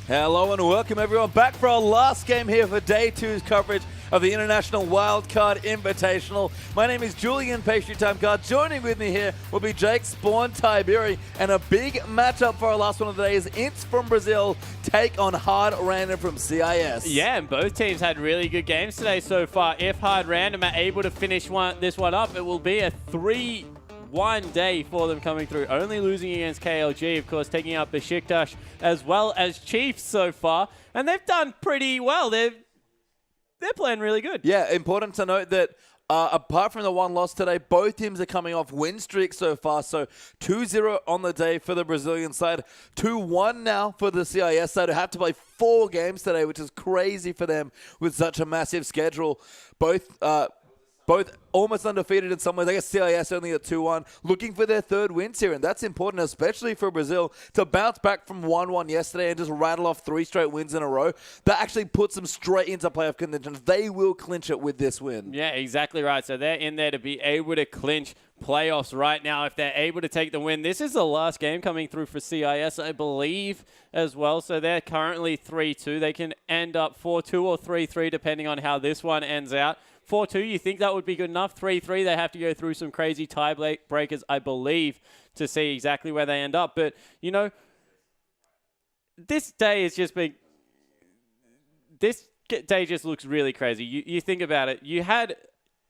Hello and welcome everyone back for our last game here for Day 2's coverage of the International Wildcard Invitational. My name is Julian Pastry Time Card. Joining with me here will be Jake Spawn Tiberi, and a big matchup for our last one of the day is INTZ from Brazil take on Hard Random from CIS. Yeah, and both teams had really good games today so far. If Hard Random are able to finish this one up, it will be a 3-1 day for them coming through. Only losing against KLG, of course, taking out Besiktas as well as Chiefs so far. And they've done pretty well. They're playing really good. Yeah, important to note that apart from the one loss today, both teams are coming off win streaks so far. So 2-0 on the day for the Brazilian side. 2-1 now for the CIS side, who have to play 4 games today, which is crazy for them with such a massive schedule. Both almost undefeated in some ways. I guess CIS only at 2-1, looking for their 3rd wins here, and that's important, especially for Brazil, to bounce back from 1-1 yesterday and just rattle off 3 straight wins in a row. That actually puts them straight into playoff contention. They will clinch it with this win. Yeah, exactly right. So they're in there to be able to clinch playoffs right now if they're able to take the win. This is the last game coming through for CIS, I believe, as well. So they're currently 3-2. They can end up 4-2 or 3-3, depending on how this one ends out. 4-2, you think that would be good enough? 3-3, they have to go through some crazy tie breakers, I believe, to see exactly where they end up. But, you know, this day has just been... This day just looks really crazy. You think about it. You had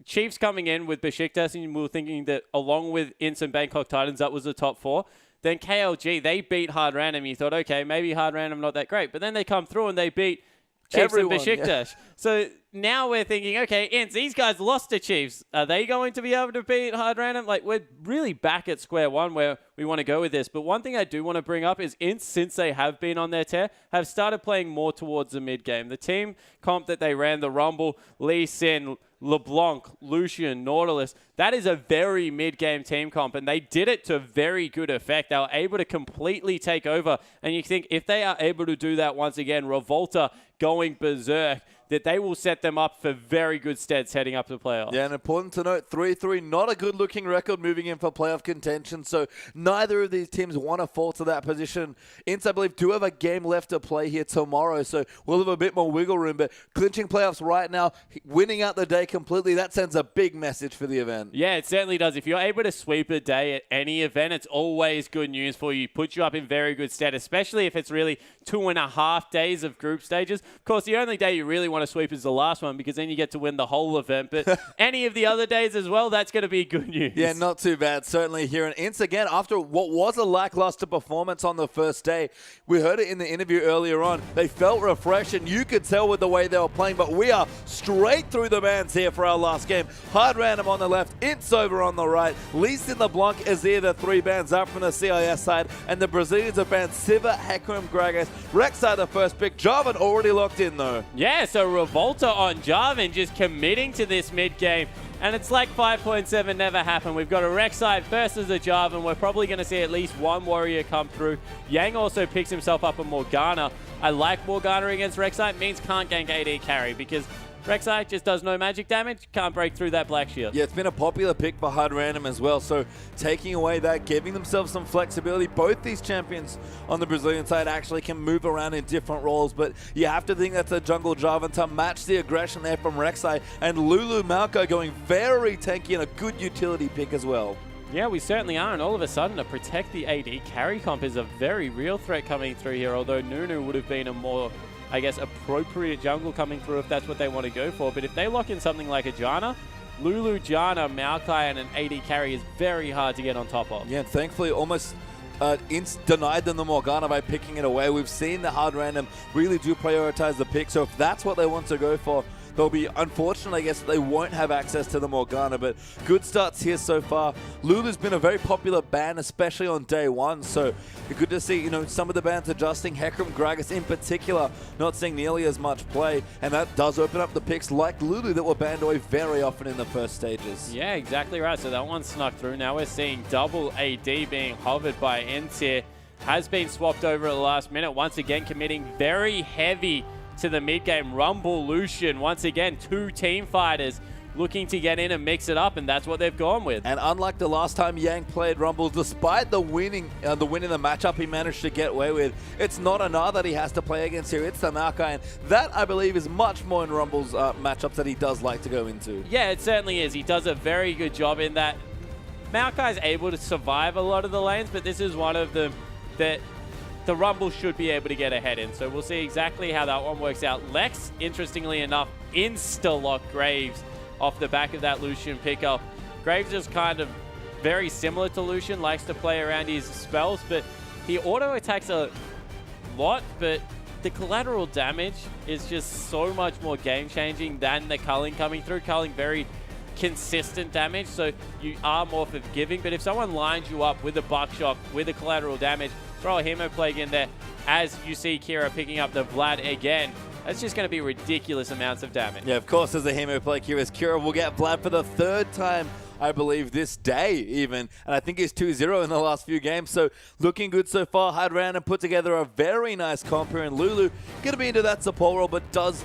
Chiefs coming in with Besiktas, and we were thinking that along with INTZ and Bangkok Titans, that was the top 4. Then KLG, they beat Hard Random. You thought, okay, maybe Hard Random not that great. But then they come through and they beat Chiefs and Besiktas. Yeah. So now we're thinking, okay, INTZ, these guys lost to Chiefs. Are they going to be able to beat Hard Random? Like, we're really back at square one where we want to go with this. But one thing I do want to bring up is INTZ, since they have been on their tear, have started playing more towards the mid-game. The team comp that they ran, the Rumble, Lee Sin, LeBlanc, Lucian, Nautilus, that is a very mid-game team comp, and they did it to very good effect. They were able to completely take over, and you think if they are able to do that once again, Revolta going berserk, that they will set them up for very good steads heading up to the playoffs. Yeah, and important to note, 3-3, not a good-looking record moving in for playoff contention, so neither of these teams want to fall to that position. INTZ, I believe, do have a game left to play here tomorrow, so we'll have a bit more wiggle room, but clinching playoffs right now, winning out the day completely, that sends a big message for the event. Yeah, it certainly does. If you're able to sweep a day at any event, it's always good news for you. Puts you up in very good stead, especially if it's really 2.5 days of group stages. Of course, the only day you really want to sweep is the last one, because then you get to win the whole event. But any of the other days as well, that's going to be good news. Yeah, not too bad. Certainly here in INTZ again, after what was a lackluster performance on the first day, we heard it in the interview earlier on. They felt refreshed, and you could tell with the way they were playing. But we are straight through the bands here for our last game. Hard Random on the left, INTZ over on the right. Least in the Blanc is here, the 3 bands up from the CIS side, and the Brazilians have banned Siva, Hekram, Gragas. Rek'Sai the first pick. Jarvan already locked in though. Yeah, so Revolta on Jarvan just committing to this mid-game. And it's like 5.7 never happened. We've got a Rek'Sai versus a Jarvan. We're probably going to see at least one warrior come through. Yang also picks himself up a Morgana. I like Morgana against Rek'Sai. It means can't gank AD carry, because Rek'Sai just does no magic damage, can't break through that black shield. Yeah, it's been a popular pick for Hard Random as well, so taking away that, giving themselves some flexibility. Both these champions on the Brazilian side actually can move around in different roles, but you have to think that's a jungle Jarvan to match the aggression there from Rek'Sai, and Lulu Malco going very tanky and a good utility pick as well. Yeah, we certainly are, and all of a sudden, to protect the AD carry comp is a very real threat coming through here, although Nunu would have been a more, I guess, appropriate jungle coming through if that's what they want to go for. But if they lock in something like a Janna, Lulu, Janna, Maokai, and an AD carry is very hard to get on top of. Yeah, thankfully almost INTZ denied them the Morgana by picking it away. We've seen the Hard Random really do prioritize the pick, so if that's what they want to go for, they'll be unfortunate, I guess, they won't have access to the Morgana, but good starts here so far. Lulu's been a very popular ban, especially on day 1, so good to see, you know, some of the bans adjusting. Hekram, Gragas in particular, not seeing nearly as much play, and that does open up the picks like Lulu that were banned away very often in the first stages. Yeah, exactly right. So that one snuck through. Now we're seeing double AD being hovered by INTZ here. Has been swapped over at the last minute, once again committing very heavy to the mid-game. Rumble, Lucian, once again, 2 team fighters looking to get in and mix it up, and that's what they've gone with. And unlike the last time Yang played Rumble, despite the win in the matchup he managed to get away with, it's not Anar that he has to play against here, it's the Maokai, and that, I believe, is much more in Rumble's matchups that he does like to go into. Yeah, it certainly is. He does a very good job in that. Maokai is able to survive a lot of the lanes, but this is one of them that the Rumble should be able to get ahead in. So we'll see exactly how that one works out. Lex, interestingly enough, insta-lock Graves off the back of that Lucian pickup. Graves is kind of very similar to Lucian, likes to play around his spells, but he auto-attacks a lot, but the collateral damage is just so much more game-changing than the culling coming through. Culling very consistent damage, so you are more forgiving, but if someone lines you up with a buckshot, with a collateral damage, throw a Hemoplague in there, as you see Kira picking up the Vlad again, that's just going to be ridiculous amounts of damage. Yeah, of course, there's a Hemoplague here as Kira will get Vlad for the third time, I believe, this day even. And I think he's 2-0 in the last few games. So looking good so far. Hard round and put together a very nice comp here. And Lulu going to be into that support role, but does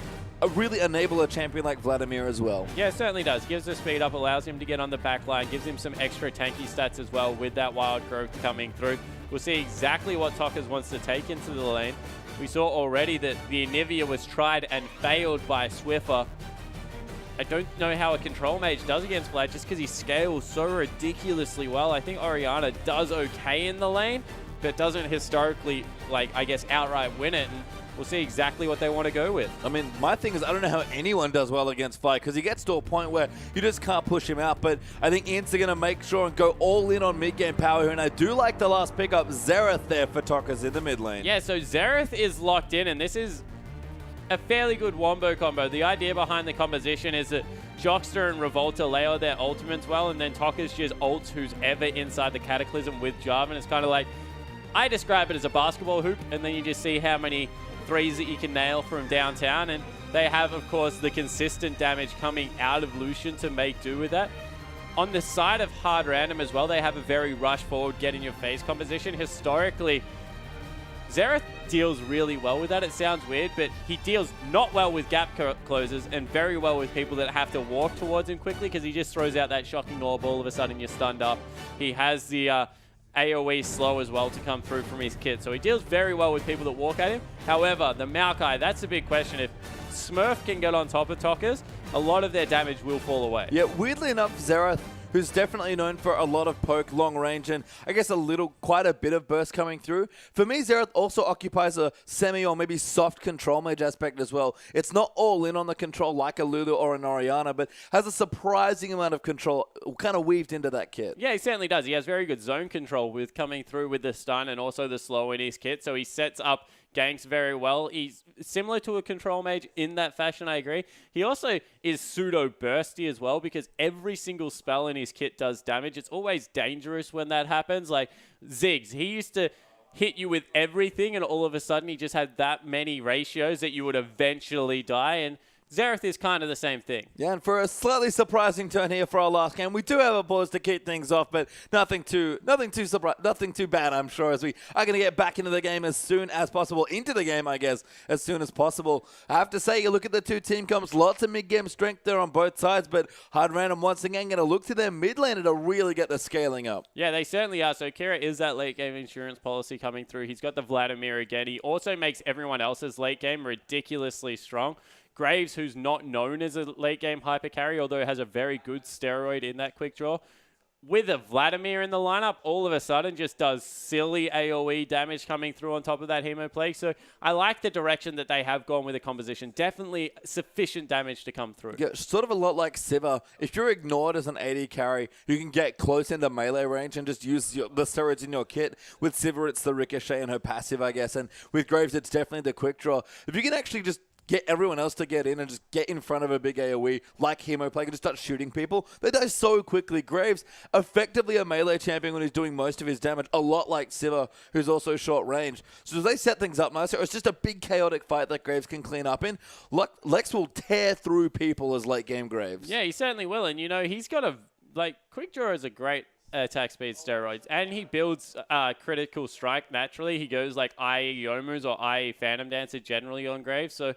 really enable a champion like Vladimir as well. Yeah, it certainly does. Gives the speed up, allows him to get on the back line, gives him some extra tanky stats as well with that wild growth coming through. We'll see exactly what Tokas wants to take into the lane. We saw already that the Anivia was tried and failed by Swiffer. I don't know how a control mage does against Vlad just because he scales so ridiculously well. I think Orianna does okay in the lane, but doesn't historically, I guess, outright win it. And we'll see exactly what they want to go with. I mean, my thing is, I don't know how anyone does well against Fight, because he gets to a point where you just can't push him out, but I think INTZ are going to make sure and go all in on mid-game power here, and I do like the last pickup, Xerath there for Tokas in the mid lane. Yeah, so Xerath is locked in, and this is a fairly good wombo combo. The idea behind the composition is that Jockster and Revolta lay out their ultimates well, and then Tokas just ults who's ever inside the Cataclysm with Jarvan. It's kind of like, I describe it as a basketball hoop, and then you just see how many threes that you can nail from downtown, and they have, of course, the consistent damage coming out of Lucian to make do with that. On the side of hard random as well, they have a very rush forward, get in your face composition. Historically, Xerath deals really well with that. It sounds weird, but he deals not well with gap closers and very well with people that have to walk towards him quickly, because he just throws out that shocking orb. All of a sudden you're stunned up. He has the AoE slow as well to come through from his kit. So he deals very well with people that walk at him. However, the Maokai, that's a big question. If Smurf can get on top of Tokas, a lot of their damage will fall away. Yeah, weirdly enough, Xerath, who's definitely known for a lot of poke, long range, and I guess quite a bit of burst coming through. For me, Xerath also occupies a semi or maybe soft control mage aspect as well. It's not all in on the control like a Lulu or an Orianna, but has a surprising amount of control kind of weaved into that kit. Yeah, he certainly does. He has very good zone control with coming through with the stun and also the slow in his kit, so he sets up ganks very well. He's similar to a control mage in that fashion, I agree. He also is pseudo-bursty as well, because every single spell in his kit does damage. It's always dangerous when that happens. Like Ziggs, he used to hit you with everything, and all of a sudden he just had that many ratios that you would eventually die, and Xerath is kind of the same thing. Yeah, and for a slightly surprising turn here for our last game, we do have a pause to kick things off, but nothing too bad, I'm sure, as we are going to get back into the game as soon as possible. Into the game, I guess, as soon as possible. I have to say, you look at the two team comps, lots of mid-game strength there on both sides, but Hard Random once again going to look to their mid laner to really get the scaling up. Yeah, they certainly are. So Kira is that late game insurance policy coming through. He's got the Vladimir again. He also makes everyone else's late game ridiculously strong. Graves, who's not known as a late-game hyper carry, although has a very good steroid in that quick draw, with a Vladimir in the lineup, all of a sudden just does silly AoE damage coming through on top of that Hemoplague. So I like the direction that they have gone with the composition. Definitely sufficient damage to come through. Yeah, sort of a lot like Siva. If you're ignored as an AD carry, you can get close into melee range and just use the steroids in your kit. With Siva, it's the Ricochet and her passive, I guess. And with Graves, it's definitely the quick draw. If you can actually just get everyone else to get in and just get in front of a big AoE like Hemoplague and just start shooting people, they die so quickly. Graves, effectively a melee champion when he's doing most of his damage, a lot like Siva, who's also short range. So as they set things up nicely, it's just a big chaotic fight that Graves can clean up in. Lex will tear through people as late game Graves. Yeah, he certainly will. And, you know, he's got quick draw is a great attack speed steroids, and he builds critical strike naturally. He goes like IE Yomus or IE Phantom Dancer generally on Graves, so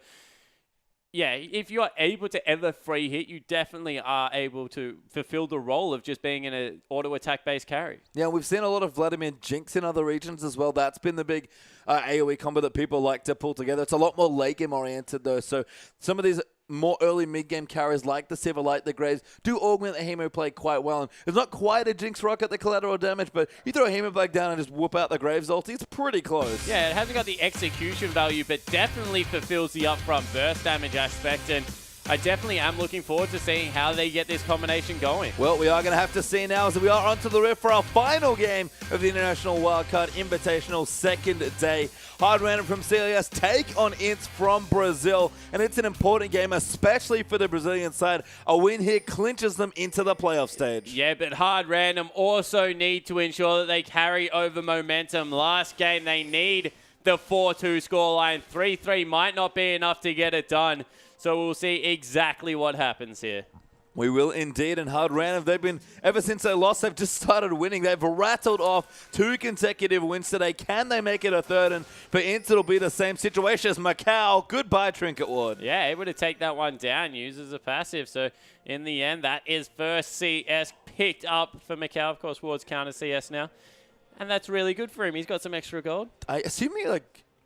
yeah, if you're able to ever free hit, you definitely are able to fulfill the role of just being in an auto attack based carry. Yeah, we've seen a lot of Vladimir Jinx in other regions as well. That's been the big AoE combo that people like to pull together. It's a lot more late game oriented though. So some of these more early mid-game carries like the Sivir, like the Graves, do augment the Hemo play quite well. And it's not quite a Jinx rock at the collateral damage, but you throw a Hemo back down and just whoop out the Graves ulti, it's pretty close. Yeah, it hasn't got the execution value, but definitely fulfills the upfront burst damage aspect. And I definitely am looking forward to seeing how they get this combination going. Well, we are going to have to see now as we are onto the rift for our final game of the International Wildcard Invitational second day. Hard Random from CLS take on INTZ from Brazil, and it's an important game, especially for the Brazilian side. A win here clinches them into the playoff stage. Yeah, but Hard Random also need to ensure that they carry over momentum. Last game, they need the 4-2 scoreline. 3-3 might not be enough to get it done. So we'll see exactly what happens here. We will indeed, and Hard Random, they've been, ever since they lost, they've just started winning. They've rattled off 2 consecutive wins today. Can they make it a third? And for INTZ, it'll be the same situation as Macau. Goodbye, Trinket Ward. Yeah, able to take that one down, uses a passive. So in the end, that is first CS picked up for Macau. Of course, Ward's counter CS now. And that's really good for him. He's got some extra gold. I assume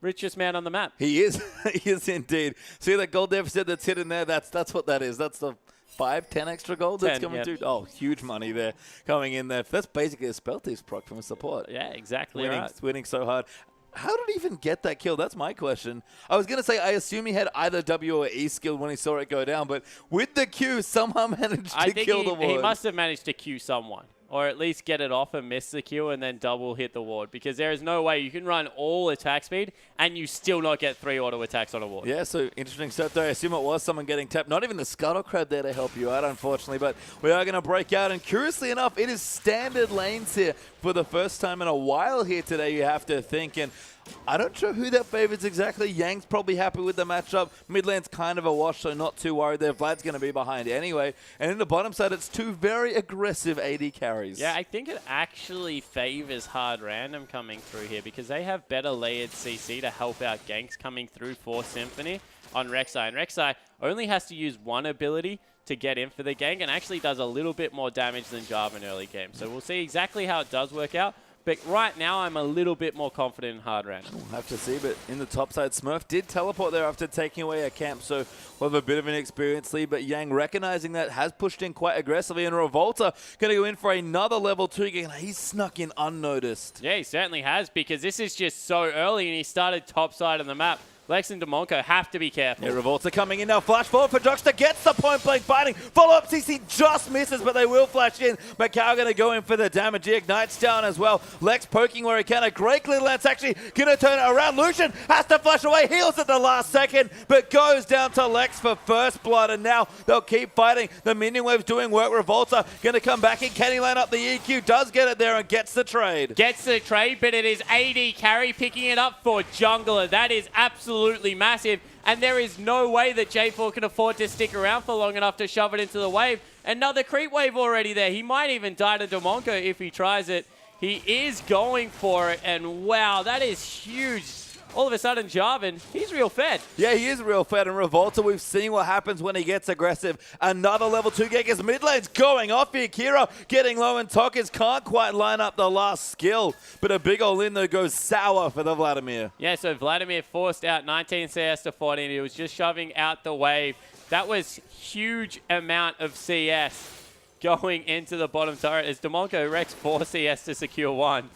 Richest man on the map. he is. He is indeed. See that gold deficit that's hidden there? That's what that is. That's the 5-10 extra gold that's coming to. Oh, huge money there coming in there. That's basically a spell thief proc from a support. Yeah, exactly Winning so hard. How did he even get that kill? That's my question. I was going to say, I assume he had either W or E skill when he saw it go down, but with the Q, somehow managed to kill the ward. He must have managed to Q someone, or at least get it off and miss the Q and then double hit the ward, because there is no way you can run all attack speed and you still not get 3 auto attacks on a ward. Yeah, so interesting stuff there. I assume it was someone getting tapped. Not even the Scuttle Crab there to help you out, unfortunately, but we are going to break out, and curiously enough, it is standard lanes here for the first time in a while here today, you have to think, and I don't know who that favors exactly. Yang's probably happy with the matchup. Mid lane's kind of a wash, so not too worried there. Vlad's going to be behind anyway. And in the bottom side, it's 2 very aggressive AD carries. Yeah, I think it actually favors Hard Random coming through here, because they have better layered CC to help out ganks coming through for Symphony on Rek'Sai. And Rek'Sai only has to use one ability to get in for the gank, and actually does a little bit more damage than Jarvan early game. So we'll see exactly how it does work out. But right now, I'm a little bit more confident in Hard Random. We'll have to see, but in the top side, Smurf did teleport there after taking away a camp, so we'll have a bit of an experience lead, but Yang, recognizing that, has pushed in quite aggressively, and Revolta going to go in for another level 2 game. He's snuck in unnoticed. Yeah, he certainly has, because this is just so early, and he started top side of the map. Lex and Demonko have to be careful. Yeah, Revolta coming in now. Flash forward for Jockster. Gets the point blank biting. Follow-up CC just misses, but they will flash in. Macau going to go in for the damage. He ignites down as well. Lex poking where he can. A great little lance actually going to turn it around. Lucian has to flash away. Heals at the last second, but goes down to Lex for first blood. And now they'll keep fighting. The minion wave's doing work. Revolta going to come back in. Can he line up the EQ? Does get it there and gets the trade. Gets the trade, but it is AD carry picking it up for Jungler. That is absolutely massive, and there is no way that J4 can afford to stick around for long enough to shove it into the wave. Another creep wave already there. He might even die to Demonko if he tries it. He is going for it, and wow, that is huge. All of a sudden, Jarvan, he's real fed. Yeah, he is real fed. And Revolta, we've seen what happens when he gets aggressive. Another level 2 gank as mid lane's going off here. Kira getting low, and Tokas can't quite line up the last skill. But a big ol' in there goes sour for the Vladimir. Yeah, so Vladimir forced out 19 CS to 14. He was just shoving out the wave. That was huge amount of CS going into the bottom turret as Demonko wrecks 4 CS to secure 1.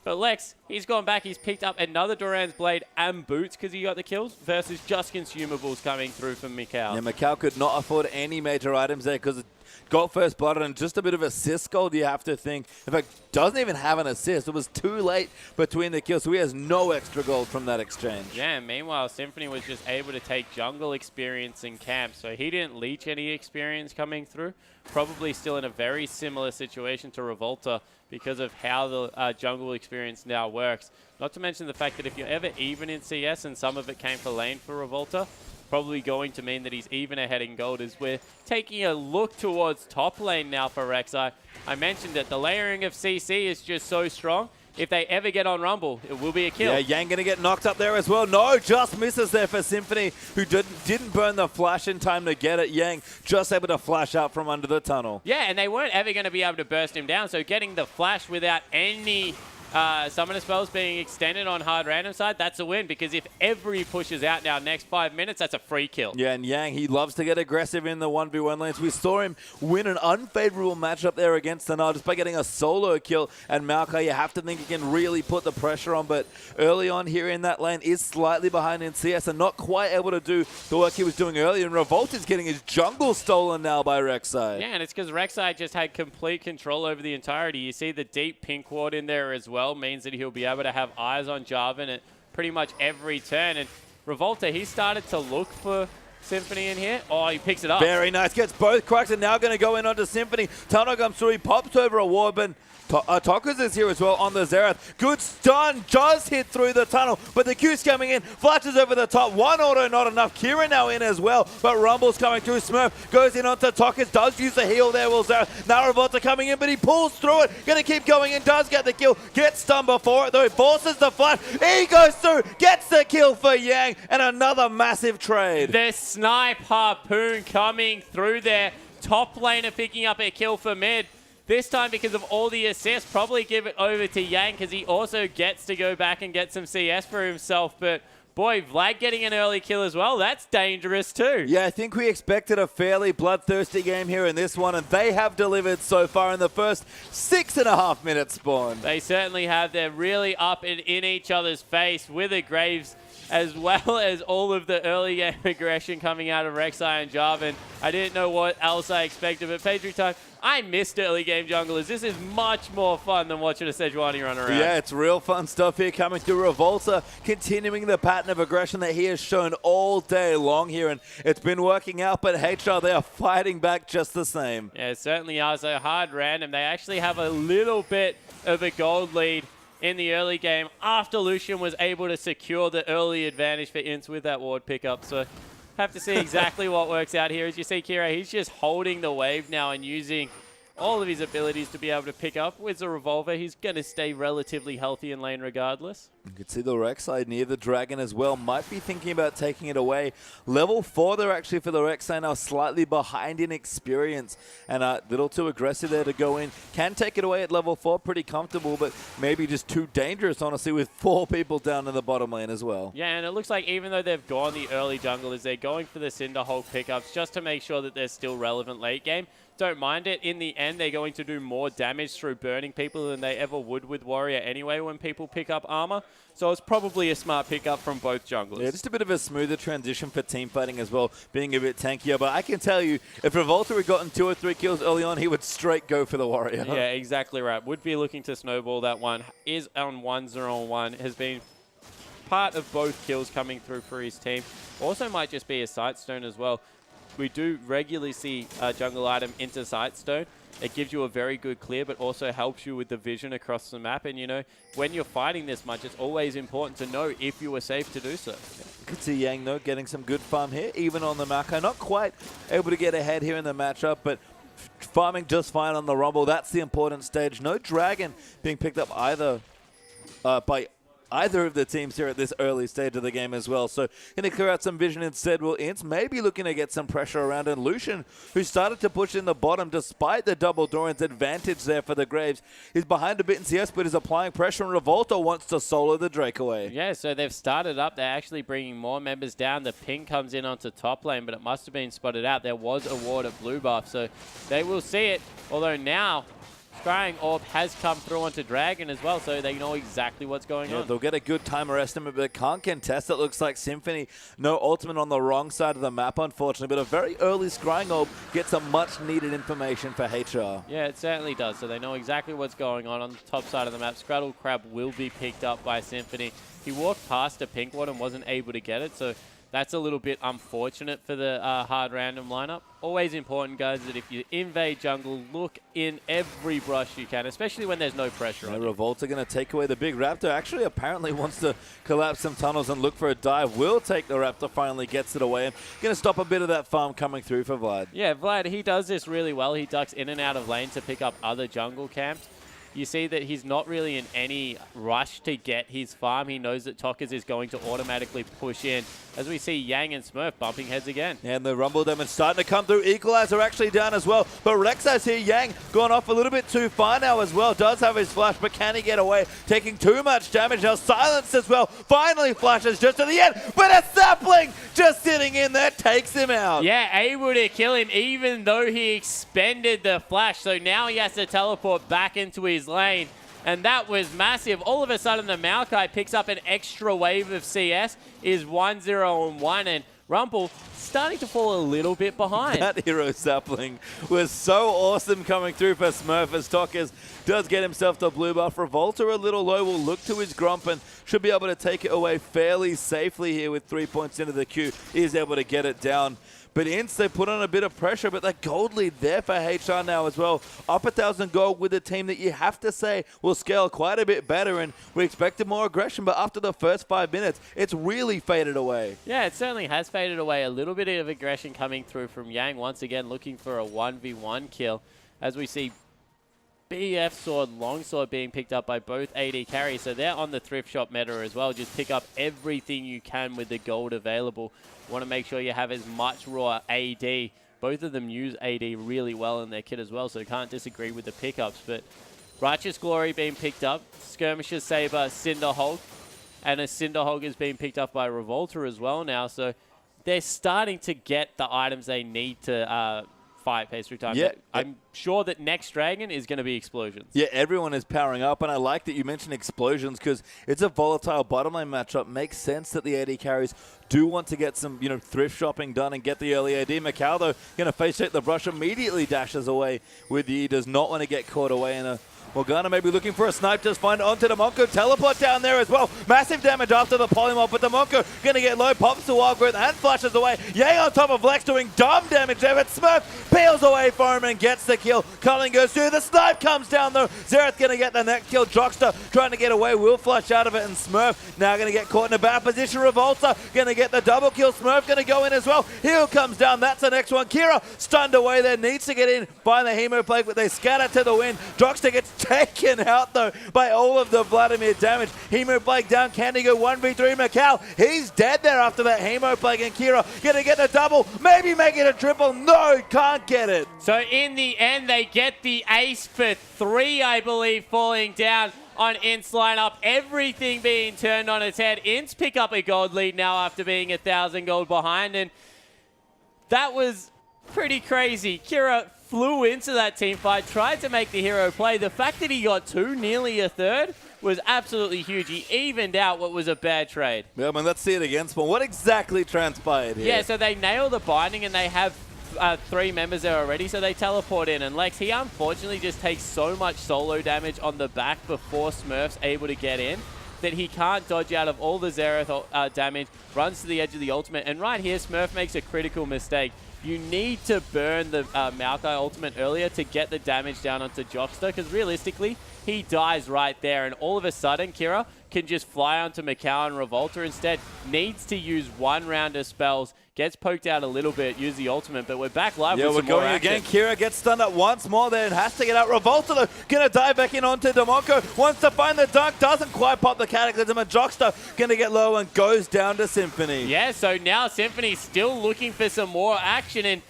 But Lex, he's gone back. He's picked up another Duran's Blade and Boots because he got the kills versus just consumables coming through from Macau. Yeah, Macau could not afford any major items there because it got first blood and just a bit of assist gold, you have to think. In fact, doesn't even have an assist. It was too late between the kills, so he has no extra gold from that exchange. Yeah, and meanwhile, Symphony was just able to take jungle experience in camp, so he didn't leech any experience coming through. Probably still in a very similar situation to Revolta because of how the jungle experience now works. Not to mention the fact that if you're ever even in CS and some of it came for lane for Revolta, probably going to mean that he's even ahead in gold as we're taking a look towards top lane now for Rek'Sai. I mentioned that the layering of CC is just so strong. if they ever get on Rumble, it will be a kill. Yeah, Yang going to get knocked up there as well. No, just misses there for Symphony, who didn't burn the flash in time to get it. Yang just able to flash out from under the tunnel. Yeah, and they weren't ever going to be able to burst him down, so getting the flash without any summoner spells being extended on hard random side, that's a win, because if every pushes out now next 5 minutes, that's a free kill. Yeah, and Yang, he loves to get aggressive in the 1v1 lanes. We saw him win an unfavorable matchup there against Tanar just by getting a solo kill. And Maokai, you have to think he can really put the pressure on, but early on here in that lane is slightly behind in CS and not quite able to do the work he was doing earlier. And Revolt is getting his jungle stolen now by Rek'Sai. Yeah, and it's because Rek'Sai just had complete control over the entirety. You see the deep pink ward in there as well, means that he'll be able to have eyes on Jarvan at pretty much every turn. And Revolta, he started to look for Symphony in here. Oh, he picks it up. Very nice. Gets both cracks and now going to go in onto Symphony. Tunnel comes through. He pops over a ward, but Tokus is here as well on the Xerath. Good stun. Does hit through the tunnel, but the Q's coming in. Flashes over the top. One auto, not enough. Kira now in as well, but Rumble's coming through. Smurf goes in onto Tokus. Does use the heal there, will Xerath. Now Revolta coming in, but he pulls through it. Going to keep going in. Does get the kill. Gets stunned before it, though. Forces the flash. He goes through. Gets the kill for Yang, and another massive trade. The snipe harpoon coming through there. Top laner picking up a kill for mid. This time, because of all the assists, probably give it over to Yang, because he also gets to go back and get some CS for himself. But boy, Vlad getting an early kill as well, that's dangerous too. Yeah, I think we expected a fairly bloodthirsty game here in this one, and they have delivered so far in the first 6.5 minutes spawn. They certainly have. They're really up and in each other's face with the Graves, as well as all of the early game aggression coming out of Rek'Sai and Jarvan. I didn't know what else I expected, but Pedro time, I missed early game junglers. This is much more fun than watching a Sejuani run around. Yeah, it's real fun stuff here coming through. Revolta continuing the pattern of aggression that he has shown all day long here, and it's been working out, but HR, they are fighting back just the same. Yeah, it certainly are. So hard random. They actually have a little bit of a gold lead in the early game after Lucian was able to secure the early advantage for INTZ with that ward pickup. So have to see exactly what works out here. As you see, Kira, he's just holding the wave now and using all of his abilities to be able to pick up. With the revolver, he's going to stay relatively healthy in lane regardless. You can see the Rek'Sai near the dragon as well. Might be thinking about taking it away. Level 4 there actually for the Rek'Sai, now slightly behind in experience. And a little too aggressive there to go in. Can take it away at level 4, pretty comfortable, but maybe just too dangerous, honestly, with 4 people down in the bottom lane as well. Yeah, and it looks like even though they've gone the early junglers, they're going for the Cinder Hulk pickups just to make sure that they're still relevant late game. Don't mind it. In the end, they're going to do more damage through burning people than they ever would with Warrior anyway when people pick up armor. So it's probably a smart pickup from both junglers. Yeah, just a bit of a smoother transition for team fighting as well, being a bit tankier. But I can tell you, if Revolta had gotten 2 or 3 kills early on, he would straight go for the Warrior. Yeah, exactly right. Would be looking to snowball that one. Is on 1-0-1. Has been part of both kills coming through for his team. Also might just be a Sightstone as well. We do regularly see a jungle item into Sightstone. It gives you a very good clear, but also helps you with the vision across the map. And, you know, when you're fighting this much, it's always important to know if you are safe to do so. You can see Yang, though, getting some good farm here, even on the Maokai. Not quite able to get ahead here in the matchup, but farming just fine on the Rumble. That's the important stage. No dragon being picked up either by either of the teams here at this early stage of the game as well. So going to clear out some vision instead. Will INTZ maybe looking to get some pressure around, and Lucian, who started to push in the bottom despite the double Doran's advantage there for the Graves, is behind a bit in CS but is applying pressure, and Revolta wants to solo the Drake away. Yeah, so they've started up. They're actually bringing more members down. The ping comes in onto top lane, but it must have been spotted out. There was a ward of blue buff, so they will see it. Although now Scrying Orb has come through onto Dragon as well, so they know exactly what's going on. They'll get a good timer estimate, but can't contest. It looks like Symphony, no ultimate on the wrong side of the map, unfortunately, but a very early Scrying Orb gets some much-needed information for HR. Yeah, it certainly does, so they know exactly what's going on the top side of the map. Scrattle Crab will be picked up by Symphony. He walked past a pink one and wasn't able to get it, so that's a little bit unfortunate for the hard random lineup. Always important, guys, that if you invade jungle, look in every brush you can, especially when there's no pressure on you. Revolta going to take away the big Raptor. Actually, apparently wants to collapse some tunnels and look for a dive. Will take the Raptor, finally gets it away, and going to stop a bit of that farm coming through for Vlad. Yeah, Vlad, he does this really well. He ducks in and out of lane to pick up other jungle camps. you see that he's not really in any rush to get his farm. He knows that Tokkers is going to automatically push in, as we see Yang and Smurf bumping heads again. And the Rumble damage starting to come through. Equalizer actually down as well. But Rexas here, Yang, gone off a little bit too far now as well. Does have his flash, but can he get away? Taking too much damage. Now silenced as well. Finally flashes just to the end. But a sapling just sitting in there takes him out. Yeah, able to kill him even though he expended the flash. So now he has to teleport back into his lane. And that was massive. All of a sudden, the Maokai picks up an extra wave of CS, is 1-0-1, and Rumble starting to fall a little bit behind. That hero sapling was so awesome coming through for Smurf as Tokkers does get himself the blue buff. Revolter a little low, will look to his Grump and should be able to take it away fairly safely here with 3 points into the queue. He is able to get it down. But INTZ, they put on a bit of pressure, but that gold lead there for HR now as well. Up 1,000 gold with a team that you have to say will scale quite a bit better, and we expected more aggression, but after the first 5 minutes, it's really faded away. Yeah, it certainly has faded away. A little bit of aggression coming through from Yang, once again looking for a 1v1 kill, as we see BF Sword, Longsword being picked up by both AD carries, so they're on the thrift shop meta as well. Just pick up everything you can with the gold available. Want to make sure you have as much raw AD. Both of them use AD really well in their kit as well, so can't disagree with the pickups. But Righteous Glory being picked up, Skirmisher Saber, Cinderhulk, and a Cinderhulk is being picked up by Revolter as well now. So they're starting to get the items they need to fight pace through time. Yeah, I'm sure that next Dragon is going to be Explosions. Yeah, everyone is powering up, and I like that you mentioned Explosions because it's a volatile bottom lane matchup. Makes sense that the AD carries do want to get some, thrift shopping done and get the early AD. Macau, though, going to face check the brush, immediately dashes away with the E. Does not want to get caught away in a Morgana maybe looking for a snipe, just find onto the Monko. Teleport down there as well. Massive damage after the polymorph, but the Monko going to get low, pops the wild growth and flashes away. Yang on top of Lex doing dumb damage there, but Smurf peels away for him and gets the kill. Culling goes through, the snipe comes down though. Xerath going to get the next kill. Jockster trying to get away, will flush out of it, and Smurf now going to get caught in a bad position. Revolta going to get the double kill. Smurf going to go in as well. Heal comes down, that's the next one. Kira stunned away there, needs to get in, find the Hemo Plague, but they scatter to the wind. Jockster gets taken out though by all of the Vladimir damage. Hemo Plague down, can he go 1v3? Macau, he's dead there after that Hemo Plague, and Kira gonna get the double, maybe make it a triple. No, can't get it. So in the end, they get the ace for 3, I believe, falling down on INTZ lineup. Everything being turned on its head. INTZ pick up a gold lead now after being 1,000 gold behind, and that was pretty crazy. Kira flew into that team fight, tried to make the hero play. The fact that he got 2, nearly a third, was absolutely huge. He evened out what was a bad trade. Yeah, I mean, let's see it again, Spawn. What exactly transpired here? Yeah, so they nail the binding, and they have 3 members there already, so they teleport in. And Lex, he unfortunately just takes so much solo damage on the back before Smurf's able to get in that he can't dodge out of all the Xerath damage, runs to the edge of the ultimate. And right here, Smurf makes a critical mistake. You need to burn the Maokai ultimate earlier to get the damage down onto Jockster, because realistically, he dies right there, and all of a sudden, Kira can just fly onto Macau and Revolter instead. Needs to use 1 round of spells, gets poked out a little bit, use the ultimate, but we're back live with some more action. Yeah, we're going again. Kira gets stunned up once more there and has to get out. Revolter, though, going to dive back in onto Demonko. Wants to find the dunk, doesn't quite pop the Cataclysm, and Jockster going to get low and goes down to Symphony. Yeah, so now Symphony's still looking for some more action, and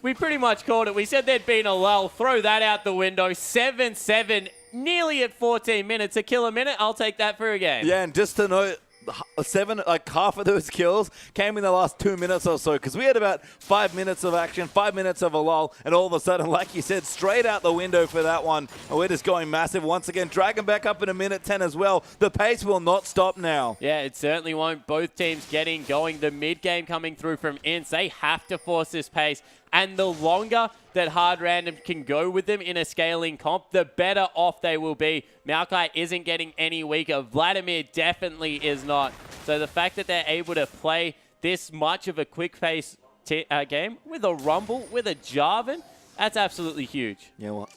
we pretty much called it. We said there'd been a lull. Throw that out the window. 7-7, nearly at 14 minutes. A kill a minute, I'll take that for a game. Yeah, and just to note, half of those kills came in the last 2 minutes or so, because we had about 5 minutes of action, 5 minutes of a lull, and all of a sudden, like you said, straight out the window for that one. And we're just going massive once again. Dragon back up in a minute 10 as well. The pace will not stop now. Yeah, it certainly won't. Both teams getting going. The mid game coming through from INTZ. They have to force this pace. And the longer that Hard Random can go with them in a scaling comp, the better off they will be. Maokai isn't getting any weaker. Vladimir definitely is not. So the fact that they're able to play this much of a quick pace game with a Rumble, with a Jarvan, that's absolutely huge. Yeah, well,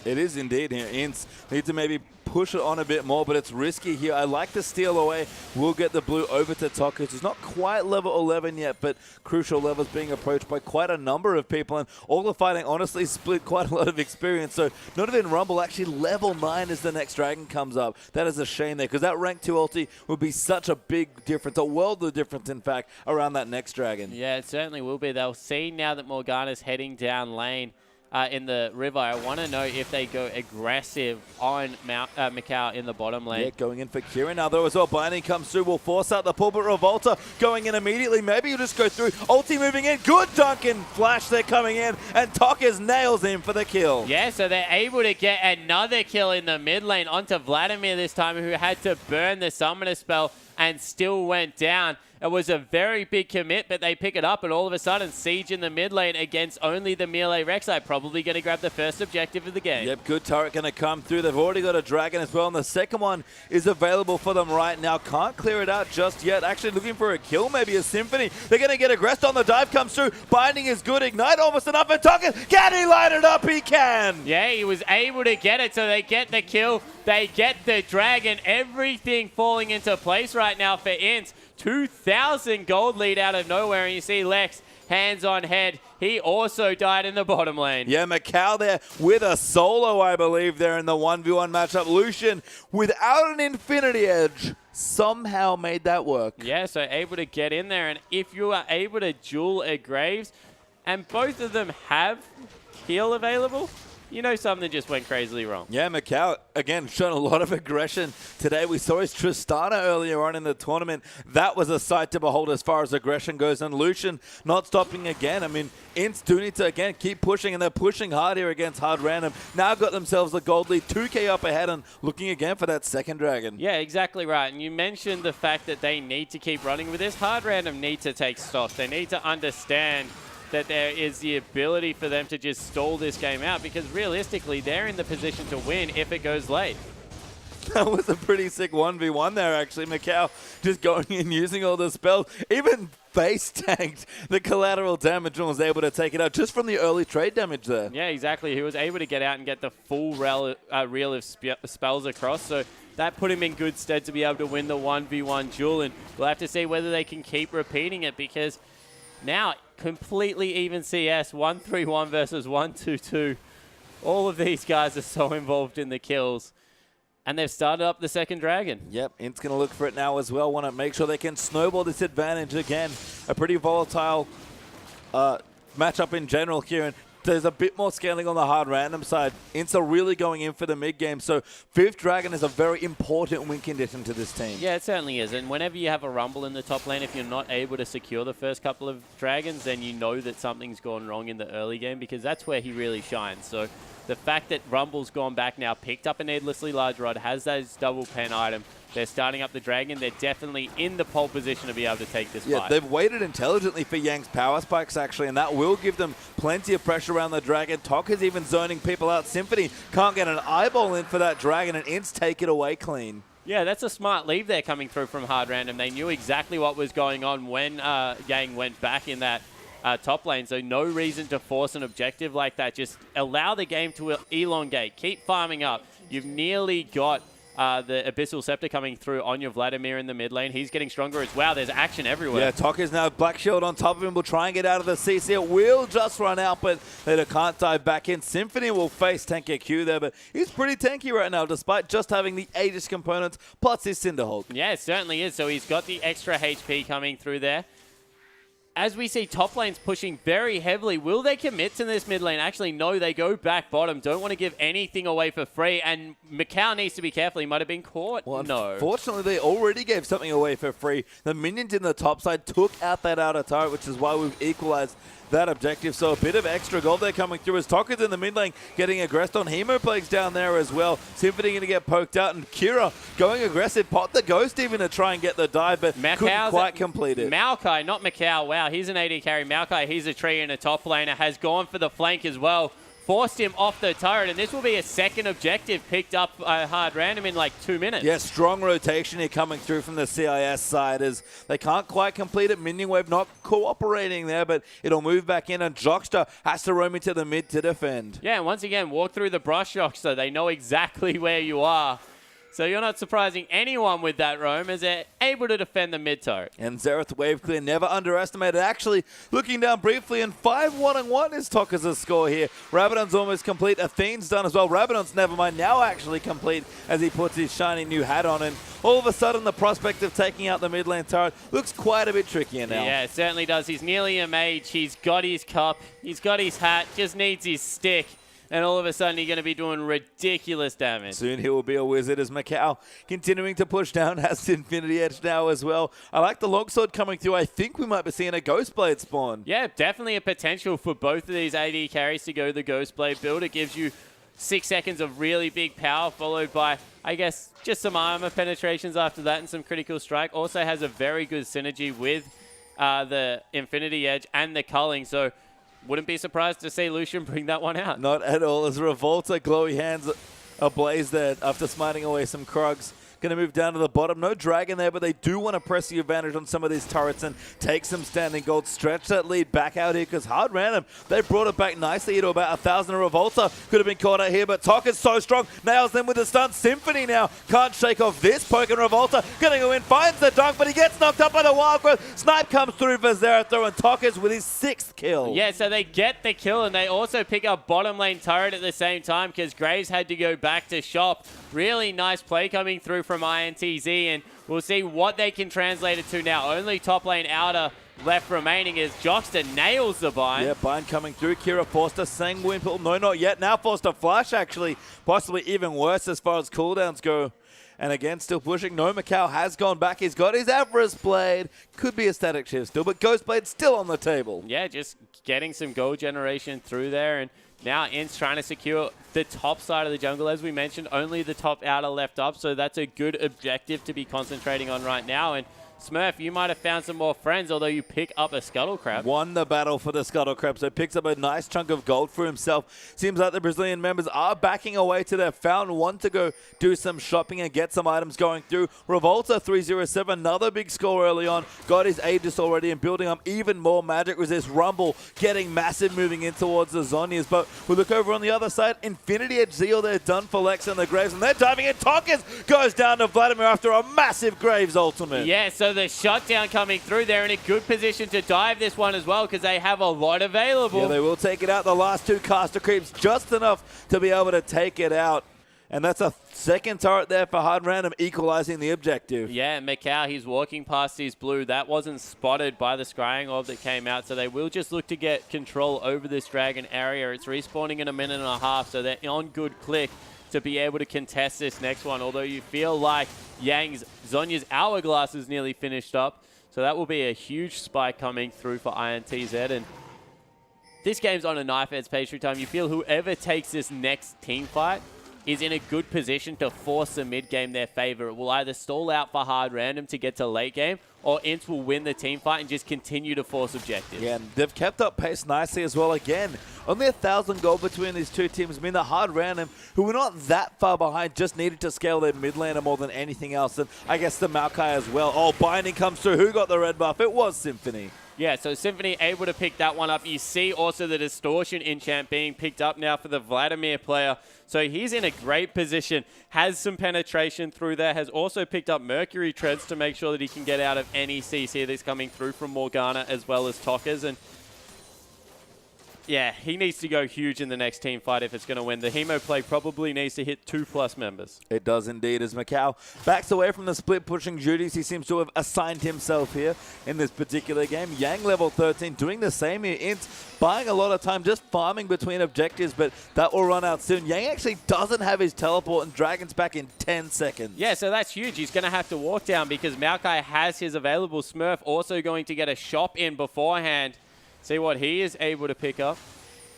it is indeed. INTZ need to maybe push it on a bit more, but it's risky here. I like the steal away. We'll get the blue over to Tokus. He's not quite level 11 yet, but crucial levels being approached by quite a number of people, and all the fighting honestly split quite a lot of experience. So not even Rumble, actually level 9 as the next dragon comes up. That is a shame there, because that rank 2 ulti would be such a big difference, a world of difference, in fact, around that next dragon. Yeah, it certainly will be. They'll see now that Morgana's heading down lane in the river. I want to know if they go aggressive on Macau in the bottom lane. Yeah, going in for Kieran now, though, as well. Binding comes through, will force out the pull, but Revolta going in immediately. Maybe he'll just go through. Ulti moving in. Good Duncan flash there coming in, and Tokas nails him for the kill. Yeah, so they're able to get another kill in the mid lane onto Vladimir this time, who had to burn the summoner spell and still went down. It was a very big commit, but they pick it up, and all of a sudden, Siege in the mid lane against only the melee Rek'Sai, probably going to grab the first objective of the game. Yep, good turret going to come through. They've already got a dragon as well, and the second one is available for them right now. Can't clear it out just yet. Actually looking for a kill, maybe a Symphony. They're going to get aggressed on the dive, comes through. Binding is good. Ignite almost enough, and Token, can he light it up? He can! Yeah, he was able to get it, so they get the kill. They get the dragon. Everything falling into place right now for INTZ. 2,000 gold lead out of nowhere, and you see Lex hands on head. He also died in the bottom lane. Yeah, Macau there with a solo, I believe, there in the 1v1 matchup. Lucian, without an Infinity Edge, somehow made that work. Yeah, so able to get in there, and if you are able to duel a Graves, and both of them have heal available, you know something just went crazily wrong. Yeah, Macau, again, shown a lot of aggression today. We saw his Tristana earlier on in the tournament. That was a sight to behold as far as aggression goes. And Lucian not stopping again. I mean, INTZ do need to, again, keep pushing, and they're pushing hard here against Hard Random. Now got themselves a gold lead, 2k up ahead, and looking again for that second dragon. Yeah, exactly right. And you mentioned the fact that they need to keep running with this. Hard Random need to take stock. They need to understand that there is the ability for them to just stall this game out, because realistically, they're in the position to win if it goes late. That was a pretty sick 1v1 there, actually. Macau just going in, using all the spells. Even face tanked the collateral damage and was able to take it out just from the early trade damage there. Yeah, exactly. He was able to get out and get the full reel of spells across. So that put him in good stead to be able to win the 1v1 duel. And we'll have to see whether they can keep repeating it, because now completely even CS, 1-3-1 versus 1-2-2. All of these guys are so involved in the kills. And they've started up the second dragon. Yep, INTZ going to look for it now as well. Want to make sure they can snowball this advantage again. A pretty volatile matchup in general here. And there's a bit more scaling on the Hard Random side. INTZ are really going in for the mid game. So fifth dragon is a very important win condition to this team. Yeah, it certainly is. And whenever you have a Rumble in the top lane, if you're not able to secure the first couple of dragons, then you know that something's gone wrong in the early game, because that's where he really shines. So the fact that Rumble's gone back now, picked up a needlessly large rod, has those double pen item, they're starting up the dragon, they're definitely in the pole position to be able to take this fight. They've waited intelligently for Yang's power spikes, actually, and that will give them plenty of pressure around the dragon. Tok is even zoning people out. Symphony can't get an eyeball in for that dragon, and INTZ take it away clean. Yeah, that's a smart leave there coming through from Hard Random. They knew exactly what was going on when Yang went back in that top lane, so no reason to force an objective like that. Just allow the game to elongate. Keep farming up. You've nearly got the Abyssal Scepter coming through on your Vladimir in the mid lane. He's getting stronger as well. There's action everywhere. Yeah, Tok is now Black Shield on top of him. Will try and get out of the CC. It will just run out, but they can't dive back in. Symphony will face tanky Q there, but he's pretty tanky right now, despite just having the Aegis components plus his Cinderhulk. Yeah, it certainly is. So he's got the extra HP coming through there. As we see top lanes pushing very heavily, will they commit to this mid lane? Actually, no, they go back bottom. Don't want to give anything away for free. And Macau needs to be careful. He might have been caught. Well, no. Unfortunately, they already gave something away for free. The minions in the top side took out that outer turret, which is why we've equalized that objective. So a bit of extra gold there coming through as Tok is in the mid lane getting aggressed on Hemoplague's down there as well. Symphony going to get poked out, and Kira going aggressive. Pot the Ghost even to try and get the dive, but couldn't quite complete it. Maokai, not Macau. Wow, he's an AD carry. Maokai, he's a tree in a top laner, has gone for the flank as well. Forced him off the turret, and this will be a second objective picked up Hard Random in like 2 minutes. Yeah, strong rotation here coming through from the CIS side as they can't quite complete it. Minion Wave not cooperating there, but it'll move back in, and Jockster has to roam into the mid to defend. Yeah, and once again, walk through the brush, Jockster. They know exactly where you are. So you're not surprising anyone with that roam, as they're able to defend the mid turret. And Xerath wave clear, never underestimated. Actually, looking down briefly, and 5-1-1 is Tokka's score here. Rabadon's almost complete. Athene's done as well. Rabadon's never mind, now actually complete as he puts his shiny new hat on. And all of a sudden, the prospect of taking out the mid lane turret looks quite a bit trickier now. Yeah, it certainly does. He's nearly a mage. He's got his cup. He's got his hat. Just needs his stick. And all of a sudden, he's going to be doing ridiculous damage. Soon he will be a wizard as Macau continuing to push down, has Infinity Edge now as well. I like the longsword coming through. I think we might be seeing a Ghostblade spawn. Yeah, definitely a potential for both of these AD carries to go the Ghostblade build. It gives you 6 seconds of really big power, followed by, I guess, just some armor penetrations after that and some critical strike. Also has a very good synergy with the Infinity Edge and the culling. So wouldn't be surprised to see Lucian bring that one out. Not at all, as Revolta, glowy hands ablaze there after smiting away some Krugs. Going to move down to the bottom. No dragon there, but they do want to press the advantage on some of these turrets and take some standing gold. Stretch that lead back out here because hard random. They brought it back nicely to about 1,000. Revolta could have been caught out here, but Tok is so strong. Nails them with a stun. Symphony now can't shake off this poke, and Revolta going to go in, finds the dunk, but he gets knocked up by the wild growth. Snipe comes through for Xerath, and Tok is with his 6th kill. Yeah, so they get the kill, and they also pick up bottom lane turret at the same time because Graves had to go back to shop. Really nice play coming through from INTZ, and we'll see what they can translate it to now. Only top lane outer left remaining as Jockster nails the bind. Yeah, bind coming through. Kira forced to Sanguine. No, not yet. Now forced to flash, actually. Possibly even worse as far as cooldowns go. And again, still pushing. No, Macau has gone back. He's got his Avarice Blade. Could be a static shift still, but Ghostblade still on the table. Yeah, just getting some gold generation through there. And now Int's trying to secure the top side of the jungle. As we mentioned, only the top outer left up. So that's a good objective to be concentrating on right now. And Smurf, you might have found some more friends, although you pick up a Scuttle Crab. Won the battle for the Scuttle Crab, so picks up a nice chunk of gold for himself. Seems like the Brazilian members are backing away to their fountain. Want to go do some shopping and get some items going through. Revolta 307, another big score early on. Got his Aegis already and building up even more magic resist. Rumble getting massive moving in towards the Zhonya's. But we look over on the other side. Infinity Edge Zeal, they're done for Lex and the Graves, and they're diving in. Tokkas goes down to Vladimir after a massive Graves ultimate. Yeah, so the shutdown coming through. They're in a good position to dive this one as well because they have a lot available. Yeah, they will take it out. The last 2 caster creeps just enough to be able to take it out. And that's a 2nd turret there for hard random, equalizing the objective. Yeah, Macau, he's walking past his blue. That wasn't spotted by the scrying orb that came out, so they will just look to get control over this dragon area. It's respawning in a minute and a half, so they're on good click to be able to contest this next one, although you feel like Zhonya's Hourglass is nearly finished up. So that will be a huge spike coming through for INTZ. And this game's on a knife edge pastry time. You feel whoever takes this next team fight is in a good position to force the mid game their favor. It will either stall out for hard random to get to late game, or Ints will win the team fight and just continue to force objectives. Yeah, and they've kept up pace nicely as well. Again, only 1,000 gold between these two teams mean that hard random, who were not that far behind, just needed to scale their mid laner more than anything else. And I guess the Maokai as well. Oh, binding comes through. Who got the red buff? It was Symphony. Yeah, so Symphony able to pick that one up. You see also the Distortion enchant being picked up now for the Vladimir player. So he's in a great position, has some penetration through there, has also picked up Mercury Treads to make sure that he can get out of any CC that's coming through from Morgana as well as Tokkas. And yeah, he needs to go huge in the next team fight if it's going to win. The Hemo play probably needs to hit 2+ members. It does indeed, as Macau backs away from the split pushing duties he seems to have assigned himself here in this particular game. Yang level 13 doing the same here. Int buying a lot of time, just farming between objectives, but that will run out soon. Yang actually doesn't have his teleport, and Dragon's back in 10 seconds. Yeah, so that's huge. He's going to have to walk down because Maokai has his available. Smurf also going to get a shop in beforehand. See what he is able to pick up.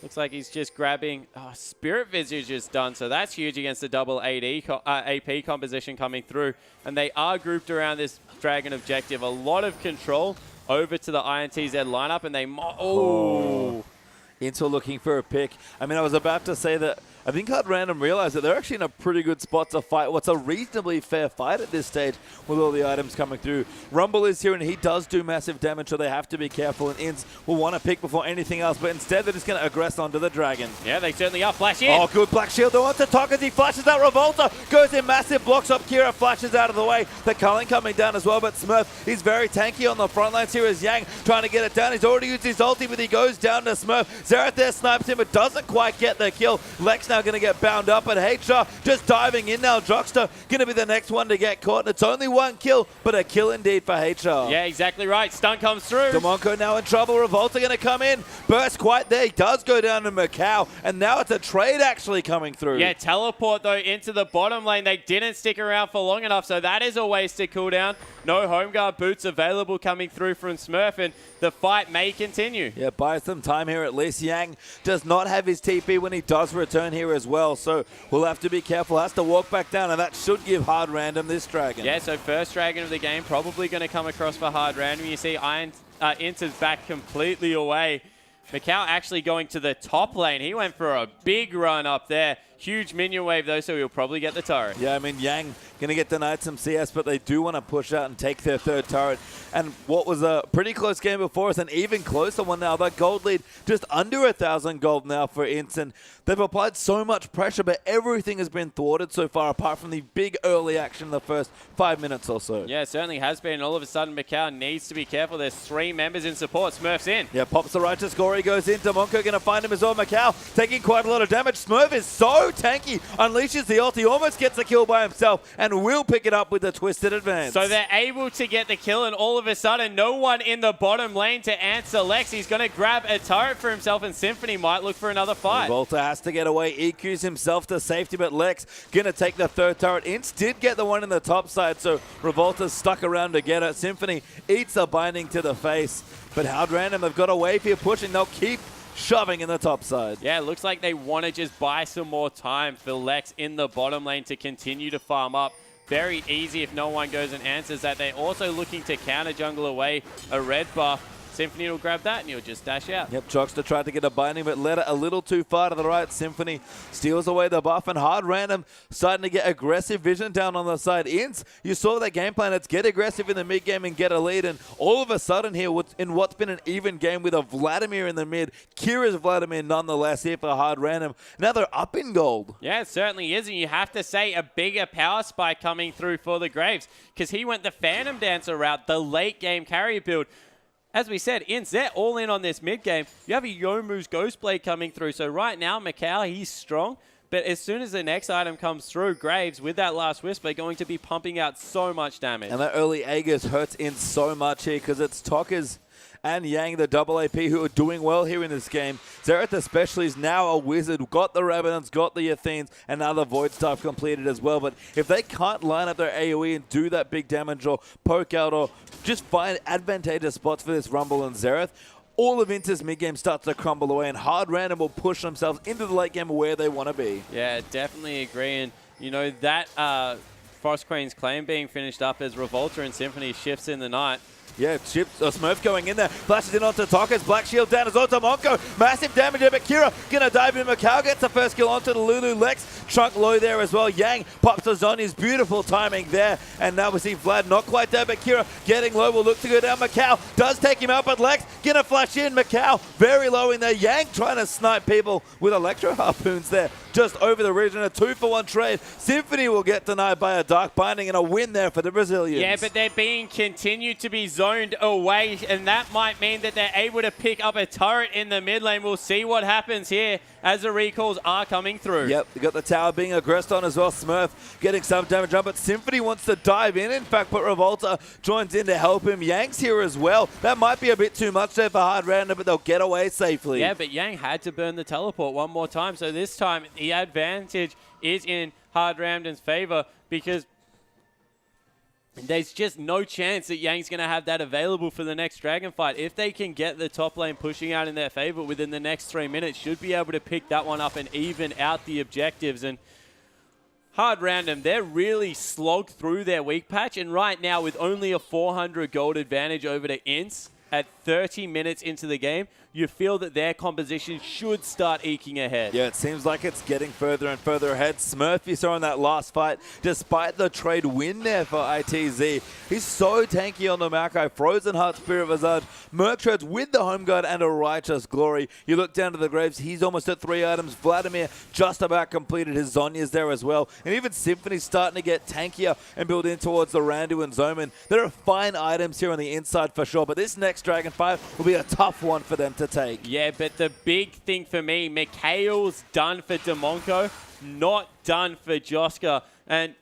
Looks like he's just grabbing Spirit Visage is done, so that's huge against the double AP composition coming through. And they are grouped around this Dragon objective. A lot of control over to the INTZ lineup, and they... Intel looking for a pick. I mean, I was about to say that I think Hard Random realized that they're actually in a pretty good spot to fight what's a reasonably fair fight at this stage with all the items coming through. Rumble is here and he does do massive damage, so they have to be careful, and INTZ will want to pick before anything else, but instead they're just going to aggress onto the Dragon. Yeah, they certainly are. Flash in. Oh, good Black Shield though onto Tok as he flashes out Revolta. Goes in massive, blocks up Kira, flashes out of the way. The Culling coming down as well, but Smurf, he's very tanky on the front lines here as Yang trying to get it down. He's already used his ulti, but he goes down to Smurf. Xerath there snipes him, but doesn't quite get the kill. Lex now going to get bound up, and HR just diving in now. Jockster going to be the next one to get caught, and it's only one kill, but a kill indeed for HR. Yeah, exactly right. Stun comes through. Demonco now in trouble. Revolta going to come in. Burst quite there. He does go down to Macau, and now it's a trade actually coming through. Yeah, teleport though into the bottom lane. They didn't stick around for long enough, so that is a wasted cooldown. No home guard boots available coming through from Smurf, and the fight may continue. Yeah, buy some time here at least. Yang does not have his TP when he does return here as well, so we'll have to be careful. Has to walk back down, and that should give Hard Random this Dragon. Yeah, so first Dragon of the game probably going to come across for Hard Random. You see INTZ back completely away. Macau actually going to the top lane. He went for a big run up there. Huge minion wave though, so he'll probably get the turret. Yeah, I mean, Yang going to get denied some CS, but they do want to push out and take their third turret. And what was a pretty close game before is an even closer one now. That gold lead just under 1,000 gold now for INTZ. They've applied so much pressure, but everything has been thwarted so far, apart from the big early action in the first 5 minutes or so. Yeah, it certainly has been. And all of a sudden, Macau needs to be careful. There's 3 members in support. Smurf's in. Yeah, pops the righteous Gory, goes in. Demonco going to find him as well. Macau taking quite a lot of damage. Smurf is so tanky. Unleashes the ulti, almost gets the kill by himself, and will pick it up with the twisted advance. So they're able to get the kill, and all of a sudden, no one in the bottom lane to answer Lex. He's going to grab a turret for himself, and Symphony might look for another fight. Volta has to get away. EQs himself to safety, but Lex going to take the third turret. INTZ did get the one in the top side, so Revolta's stuck around to get it. Symphony eats a binding to the face, but Hard Random have got a wave here pushing. They'll keep shoving in the top side. Yeah, it looks like they want to just buy some more time for Lex in the bottom lane to continue to farm up. Very easy if no one goes and answers that. They're also looking to counter jungle away a red buff. Symphony will grab that and he'll just dash out. Yep, Jockster tried to get a binding, but led it a little too far to the right. Symphony steals away the buff, and Hard Random starting to get aggressive vision down on the side. INTZ, you saw that game plan. It's get aggressive in the mid game and get a lead, and all of a sudden here, in what's been an even game with a Vladimir in the mid, Kira's Vladimir nonetheless here for Hard Random. Now they're up in gold. Yeah, it certainly is, and you have to say a bigger power spike coming through for the Graves, because he went the Phantom Dancer route, the late game carry build. As we said, INTZ, they're all in on this mid game. You have a Youmuu's Ghostblade coming through. So right now, Macau, he's strong. But as soon as the next item comes through, Graves, with that last Wisp, they're going to be pumping out so much damage. And that early Aegis hurts INTZ so much here because it's Tockers and Yang, the double AP, who are doing well here in this game. Xerath especially is now a wizard, got the Revenants, got the Athenes, and now the Void Staff completed as well. But if they can't line up their AoE and do that big damage or poke out or just find advantageous spots for this Rumble and Xerath, all of INTZ's mid-game starts to crumble away, and Hard Random will push themselves into the late game where they want to be. Yeah, definitely agree. And, you know, that Frost Queen's claim being finished up as Revolta and Symphony shifts in the night. Yeah, Smurf going in there, flashes in onto Tockers, Black Shield down as Monko, massive damage there, but Kira gonna dive in. Macau gets the first kill onto the Lulu. Lex trunk low there as well. Yang pops the Zhonya's beautiful timing there, and now we see Vlad not quite there, but Kira getting low will look to go down. Macau does take him out, but Lex gonna flash in. Macau very low in there. Yang trying to snipe people with electro harpoons there, just over the region. A 2-for-1 trade. Symphony will get denied by a Dark Binding, and a win there for the Brazilians. Yeah, but they're being continued to be zoned away, and that might mean that they're able to pick up a turret in the mid lane. We'll see what happens here as the recalls are coming through. Yep, they got the tower being aggressed on as well. Smurf getting some damage on, but Symphony wants to dive in fact, but Revolta joins in to help him. Yang's here as well. That might be a bit too much there for Hard Random, but they'll get away safely. Yeah, but Yang had to burn the teleport one more time, so this time the advantage is in Hard Random's favor, because there's just no chance that Yang's going to have that available for the next Dragon fight. If they can get the top lane pushing out in their favor within the next 3 minutes, should be able to pick that one up and even out the objectives. And Hard Random, they're really slogged through their weak patch, and right now with only a 400 gold advantage over to INTZ, at 30 minutes into the game, you feel that their composition should start eking ahead. Yeah, it seems like it's getting further and further ahead. Smurf, you saw in that last fight, despite the trade win there for ITZ, he's so tanky on the Maokai. Frozen Heart, Spirit Visage, Murktreads with the Home Guard and a Righteous Glory. You look down to the Graves, he's almost at 3 items. Vladimir just about completed his Zhonya's there as well. And even Symphony's starting to get tankier and build in towards the Randu and Zoman. There are fine items here on the inside for sure, but this next Dragon fight will be a tough one for them to take. Yeah, but the big thing for me, Mikhail's done for Demonko, not done for Joska. And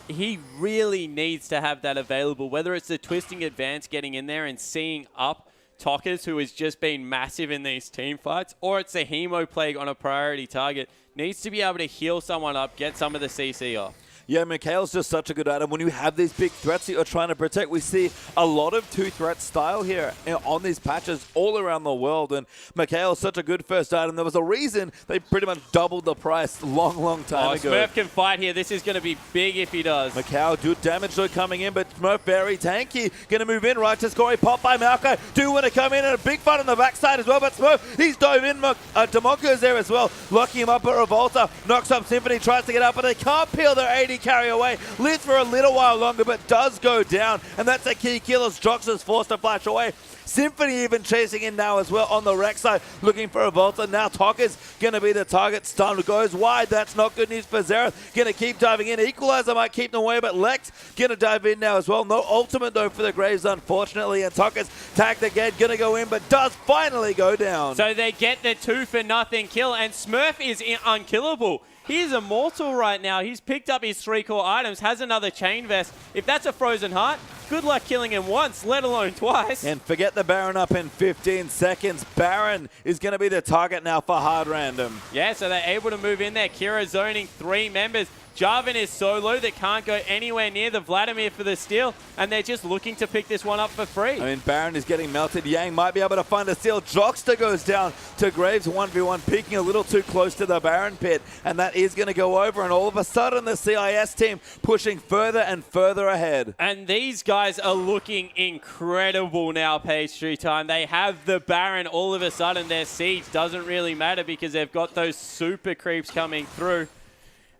he really needs to have that available, whether it's the Twisting Advance getting in there and seeing up Tokkers, who has just been massive in these team fights, or it's a Hemo Plague on a priority target. Needs to be able to heal someone up, get some of the CC off. Yeah, Mikhail's just such a good item. When you have these big threats that you're trying to protect, we see a lot of two-threat style here on these patches all around the world. And Mikhail's such a good first item. There was a reason they pretty much doubled the price long time ago. Smurf can fight here. This is going to be big if he does. Mikhail, good damage though coming in, but Smurf very tanky. Going to move in. Righteous Glory pop by Maokai. Do want to come in, and a big fight on the backside as well. But Smurf, he's dove in. Demonko's there as well. Locking him up at Revolta. Knocks up Symphony. Tries to get up, but they can't peel their 80 carry away. Lives for a little while longer, but does go down, and that's a key kill as Jox is forced to flash away. Symphony even chasing in now as well on the wreck side, looking for a Volta. Now Tokker's going to be the target. Stun goes wide. That's not good news for Xerath. Going to keep diving in. Equalizer might keep them away, but Lex going to dive in now as well. No ultimate though for the Graves, unfortunately, and Tokker's tagged again. Going to go in, but does finally go down. So they get the 2-for-0 kill, and Smurf is unkillable. He is immortal right now. He's picked up his 3 core items, has another chain vest. If that's a Frozen Heart, good luck killing him once, let alone twice. And forget the Baron up in 15 seconds. Baron is going to be the target now for hard random. Yeah, so they're able to move in there. Kira zoning 3 members. Jarvan is so low that can't go anywhere near the Vladimir for the steal, and they're just looking to pick this one up for free. I mean, Baron is getting melted. Yang might be able to find a steal. Jockster goes down to Graves 1v1, peeking a little too close to the Baron pit, and that is going to go over, and all of a sudden the CIS team pushing further and further ahead. And these guys are looking incredible now, Pastry Time. They have the Baron. All of a sudden their siege doesn't really matter because they've got those super creeps coming through.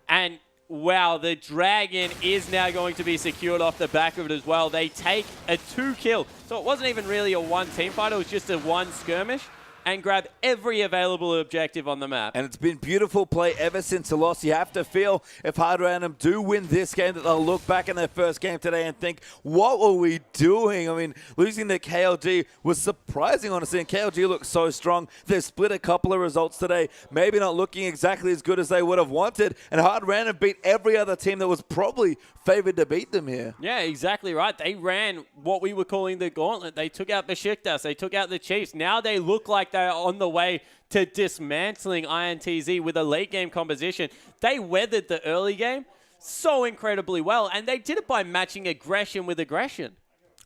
And wow, the Dragon is now going to be secured off the back of it as well. They take a 2-kill. So it wasn't even really a 1-team fight. It was just a 1 skirmish. And grab every available objective on the map. And it's been beautiful play ever since the loss. You have to feel if Hard Random do win this game that they'll look back in their first game today and think, what were we doing? I mean, losing to KLG was surprising, honestly, and KLG looked so strong. They've split a couple of results today, maybe not looking exactly as good as they would have wanted, and Hard Random beat every other team that was probably favored to beat them here. Yeah, exactly right. They ran what we were calling the gauntlet. They took out Besiktas. They took out the Chiefs. Now they look like they're on the way to dismantling INTZ with a late game composition. They weathered the early game so incredibly well, and they did it by matching aggression with aggression.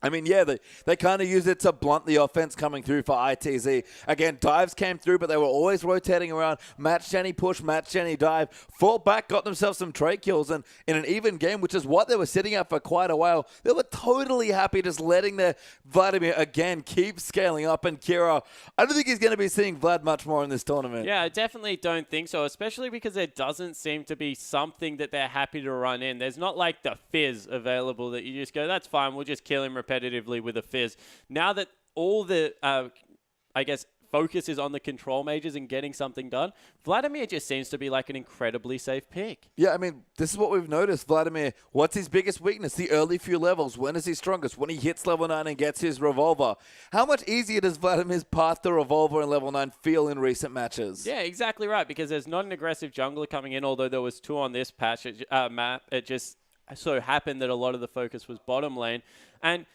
I mean, yeah, they kind of use it to blunt the offense coming through for ITZ. Again, dives came through, but they were always rotating around. Match Jenny push, match Jenny dive. Fall back, got themselves some trade kills, and in an even game, which is what they were sitting at for quite a while, they were totally happy just letting their Vladimir, again, keep scaling up. And Kira, I don't think he's going to be seeing Vlad much more in this tournament. Yeah, I definitely don't think so, especially because there doesn't seem to be something that they're happy to run in. There's not like the Fizz available that you just go, that's fine, we'll just kill him repetitively with a Fizz. Now that all the, I guess, focus is on the control mages and getting something done, Vladimir just seems to be like an incredibly safe pick. Yeah, I mean, this is what we've noticed. Vladimir, what's his biggest weakness? The early few levels. When is he strongest? When he hits level 9 and gets his Revolver. How much easier does Vladimir's path to Revolver in level 9 feel in recent matches? Yeah, exactly right, because there's not an aggressive jungler coming in, although there was 2 on this patch map. It just so happened that a lot of the focus was bottom lane. And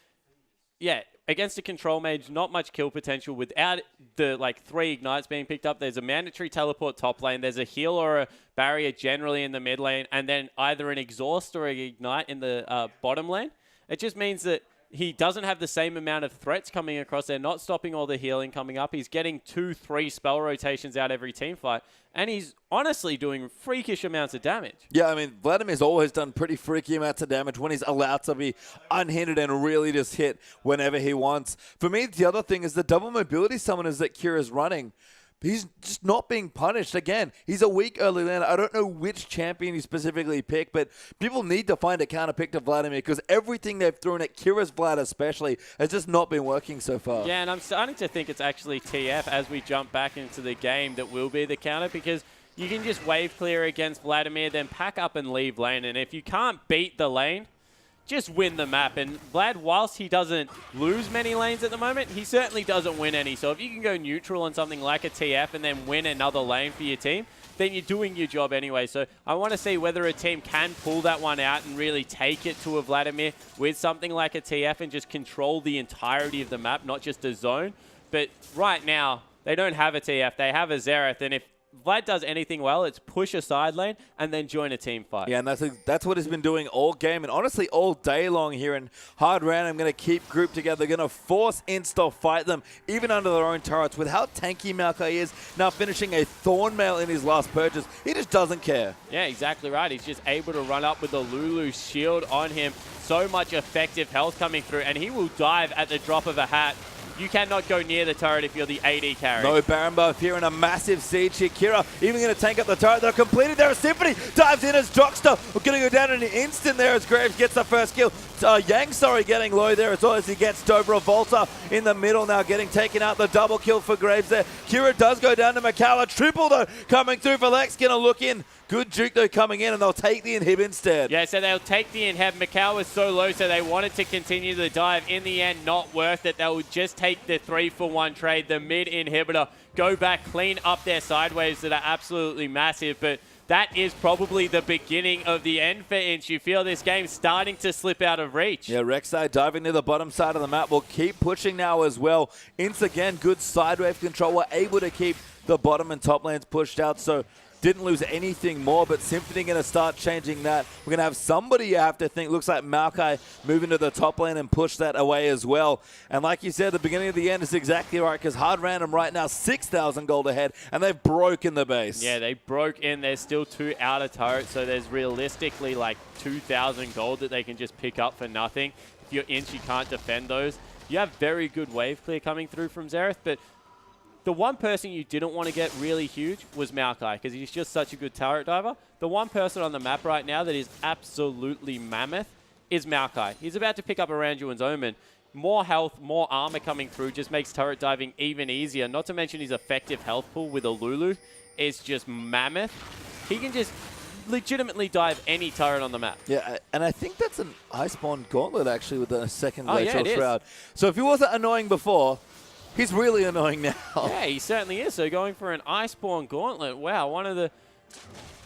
yeah, against a control mage, not much kill potential without the 3 ignites being picked up. There's a mandatory teleport top lane. There's a heal or a barrier generally in the mid lane, and then either an exhaust or an ignite in the bottom lane. It just means that he doesn't have the same amount of threats coming across. They're not stopping all the healing coming up. He's getting 2-3 spell rotations out every team fight. And he's honestly doing freakish amounts of damage. Yeah, I mean, Vladimir's always done pretty freaky amounts of damage when he's allowed to be unhindered and really just hit whenever he wants. For me, the other thing is the double mobility summoners that Kira's running. He's just not being punished. Again, he's a weak early laner. I don't know which champion he specifically picked, but people need to find a counter pick to Vladimir because everything they've thrown at Kira's Vlad especially has just not been working so far. Yeah, and I'm starting to think it's actually TF as we jump back into the game that will be the counter because you can just wave clear against Vladimir, then pack up and leave lane. And if you can't beat the lane, just win the map. And Vlad, whilst he doesn't lose many lanes at the moment, he certainly doesn't win any. So if you can go neutral on something like a TF and then win another lane for your team, then you're doing your job anyway. So I want to see whether a team can pull that one out and really take it to a Vladimir with something like a TF and just control the entirety of the map, not just a zone. But right now, they don't have a TF. They have a Xerath. And if Vlad does anything well, it's push a side lane and then join a team fight. Yeah, and that's what he's been doing all game and honestly all day long here. And hard random going to keep group together. They're going to force Insta fight them even under their own turrets. With how tanky Maokai is, now finishing a Thornmail in his last purchase, he just doesn't care. Yeah, exactly right. He's just able to run up with the Lulu shield on him. So much effective health coming through, and he will dive at the drop of a hat. You cannot go near the turret if you're the AD carry. No Baron buff here in a massive siege here. Kira even going to tank up the turret. They're completed there. Symphony dives in as Jockster. We're going to go down in an instant there as Graves gets the first kill. Yang, getting low there as well as he gets Dobra Volta in the middle now, getting taken out. The double kill for Graves there. Kira does go down to Macau. A triple though coming through for Lex. Going to look in. Good juke though coming in, and they'll take the inhib instead. Yeah, so they'll take the inhib. Macau was so low, so they wanted to continue the dive. In the end, not worth it. They will just take the 3-for-1 trade, the mid inhibitor, go back, clean up their sideways that are absolutely massive. But that is probably the beginning of the end for Inch. You feel this game starting to slip out of reach. Yeah, Rek'Sai diving near the bottom side of the map. Will keep pushing now as well. Inch again, good side wave control. We're able to keep the bottom and top lanes pushed out, so didn't lose anything more, but Symphony going to start changing that. We're going to have somebody you have to think. Looks like Maokai moving to the top lane and push that away as well. And like you said, the beginning of the end is exactly right, because hard random right now, 6,000 gold ahead, and they've broken the base. Yeah, they broke in. There's still 2 outer turrets, so there's realistically like 2,000 gold that they can just pick up for nothing. If you're Inch, you can't defend those. You have very good wave clear coming through from Xerath, but the one person you didn't want to get really huge was Maokai, because he's just such a good turret diver. The one person on the map right now that is absolutely mammoth is Maokai. He's about to pick up a Randuin's Omen. More health, more armor coming through just makes turret diving even easier. Not to mention his effective health pool with a Lulu is just mammoth. He can just legitimately dive any turret on the map. Yeah, and I think that's an Iceborne Gauntlet actually with a second Glacial yeah, Shroud. So if he wasn't annoying before, he's really annoying now. Yeah, he certainly is. So going for an Iceborne Gauntlet. Wow, one of the...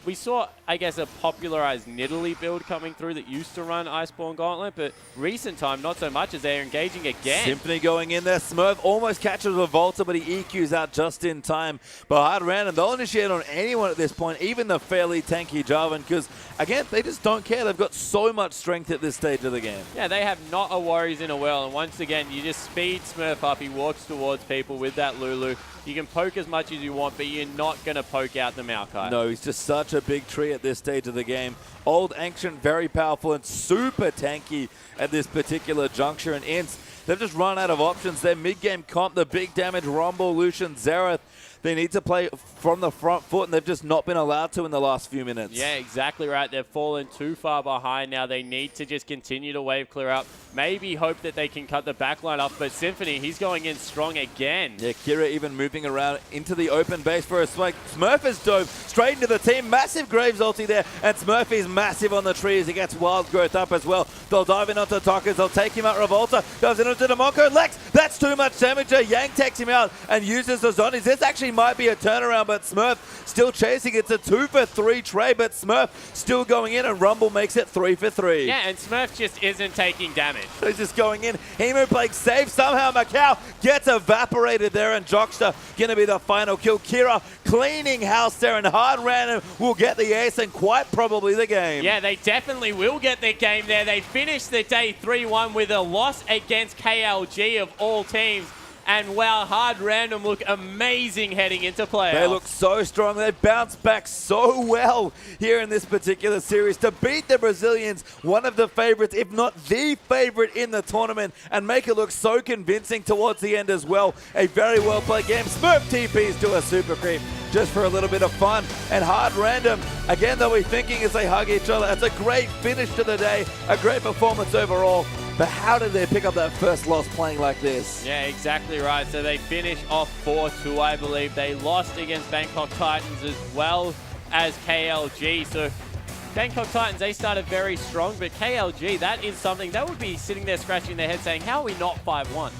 We saw, I guess, a popularized Nidalee build coming through that used to run Iceborne Gauntlet, but recent time, not so much as they're engaging again. Symphony going in there. Smurf almost catches a Volta, but he EQs out just in time. But hard random, they'll initiate on anyone at this point, even the fairly tanky Jarvan, because, again, they just don't care. They've got so much strength at this stage of the game. Yeah, they have not a worries in a well, and once again, you just speed Smurf up. He walks towards people with that Lulu. You can poke as much as you want, but you're not going to poke out the Maokai. No, he's just such a big tree at this stage of the game. Old, ancient, very powerful, and super tanky at this particular juncture. And Ints, they've just run out of options. Their mid-game comp, the big damage, Rumble, Lucian, Xerath, they need to play from the front foot, and they've just not been allowed to in the last few minutes. Yeah, exactly right. They've fallen too far behind now. They need to just continue to wave clear up. Maybe hope that they can cut the backline off, but Symphony, he's going in strong again. Yeah, Kira even moving around into the open base for a swing. Smurf is dove straight into the team. Massive Graves ulti there, and Smurf is massive on the tree as he gets wild growth up as well. They'll dive in onto Tockers. They'll take him out. Revolta goes in onto Demonko. Lex, that's too much damage. Yang takes him out and uses the zombies. This actually might be a turnaround, but Smurf still chasing. It's a 2-for-3 trade, but Smurf still going in, and Rumble makes it 3-for-3. Yeah, and Smurf just isn't taking damage. He's just going in. Hemo playing safe. Somehow Macau gets evaporated there, and Jockster going to be the final kill. Kira cleaning house there, and hard random will get the ace and quite probably the game. Yeah, they definitely will get the game there. They finished the day 3-1 with a loss against KLG of all teams. And wow, Hard Random look amazing heading into playoffs. They look so strong. They bounced back so well here in this particular series to beat the Brazilians, one of the favorites, if not the favorite in the tournament, and make it look so convincing towards the end as well. A very well played game. Smurf TPs to a super creep just for a little bit of fun. And Hard Random, again, they'll be thinking as they hug each other. It's a great finish to the day, a great performance overall. But how did they pick up that first loss playing like this? Yeah, exactly right. So they finish off 4-2, I believe. They lost against Bangkok Titans as well as KLG. So Bangkok Titans, they started very strong, but KLG, that is something that would be sitting there scratching their head saying, how are we not 5-1?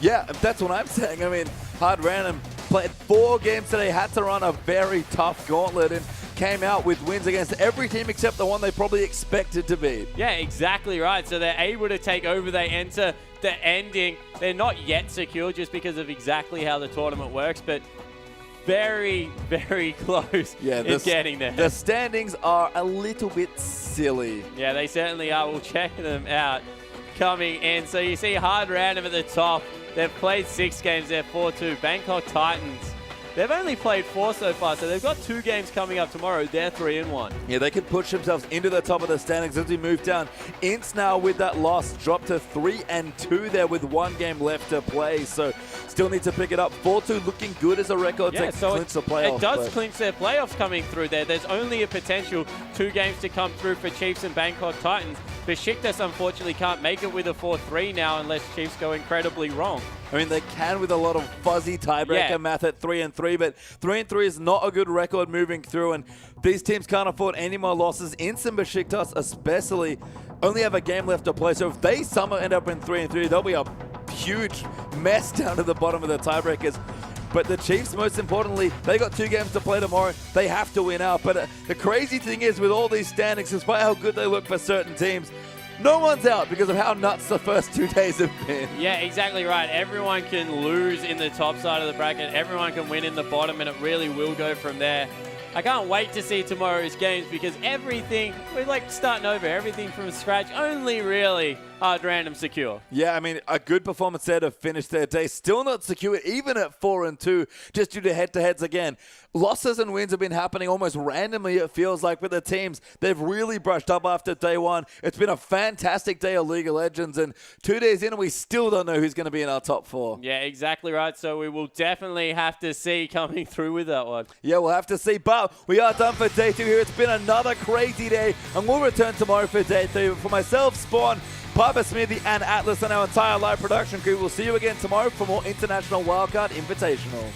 Yeah, that's what I'm saying. I mean, Hard Random played 4 games today, had to run a very tough gauntlet, and came out with wins against every team except the one they probably expected to beat. Yeah, exactly right. So they're able to take over. They enter the ending. They're not yet secure just because of exactly how the tournament works, but very, very close in getting there. The standings are a little bit silly. Yeah, they certainly are. We'll check them out coming in. So you see Hard Random at the top. They've played 6 games. They're 4-2. Bangkok Titans, they've only played 4 so far, so they've got 2 games coming up tomorrow. They're 3-1. Yeah, they can push themselves into the top of the standings as we move down. INTZ now with that loss dropped to 3-2 there with 1 game left to play. So still need to pick it up. 4-2 looking good as a record to clinch the playoffs. It does clinch their playoffs coming through there. There's only a potential 2 games to come through for Chiefs and Bangkok Titans. Besiktas unfortunately can't make it with a 4-3 now unless Chiefs go incredibly wrong. I mean, they can with a lot of fuzzy tiebreaker math at 3-3, but 3-3 is not a good record moving through, and these teams can't afford any more losses. INTZ and Besiktas especially only have a game left to play, so if they somehow end up in 3-3, there'll be a huge mess down to the bottom of the tiebreakers. But the Chiefs, most importantly, they got 2 games to play tomorrow. They have to win out. But the crazy thing is, with all these standings, despite how good they look for certain teams, no one's out because of how nuts the first 2 days have been. Yeah, exactly right. Everyone can lose in the top side of the bracket. Everyone can win in the bottom, and it really will go from there. I can't wait to see tomorrow's games because everything, we're like starting over, everything from scratch, only really Hard Random secure. Yeah, I mean, a good performance there to finish their day. Still not secure, even at 4-2, just due to head-to-heads again. Losses and wins have been happening almost randomly, it feels like, with the teams. They've really brushed up after day 1. It's been a fantastic day of League of Legends, and 2 days in, and we still don't know who's going to be in our top 4. Yeah, exactly right. So we will definitely have to see coming through with that one. Yeah, we'll have to see, but we are done for day 2 here. It's been another crazy day, and we'll return tomorrow for day 3. For myself, Spawn, Papa Smithy, and Atlas, and our entire live production crew, we'll see you again tomorrow for more International Wildcard Invitational.